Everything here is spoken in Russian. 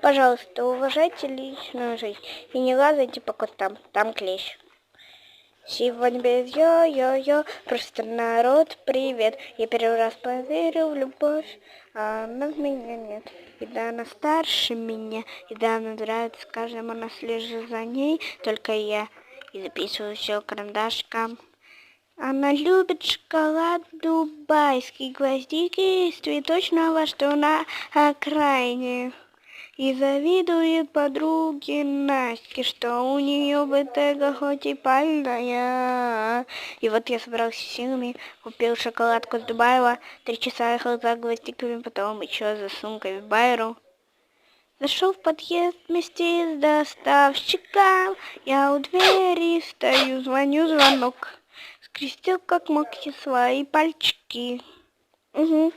Пожалуйста, уважайте личную жизнь и не лазайте по кустам, там клещ. Сегодня без йо-йо-йо, просто народ, привет. Я первый раз поверил в любовь, а она в меня нет. И да, она старше меня, и да, она нравится каждому, она слежу за ней, только я и записываю все карандашком. Она любит шоколад дубайский, гвоздики из цветочного, что на окраине. И завидует подруге Настя, что у нее БТГ хоть и пальная. И вот я собрался силами, купил шоколадку с Дубаева, 3 часа ехал за гвоздиками, потом еще за сумкой в Байру. Зашел в подъезд вместе с доставщиком, я у двери стою, звоню звонок. Скрестил как мог все свои пальчики. Угу.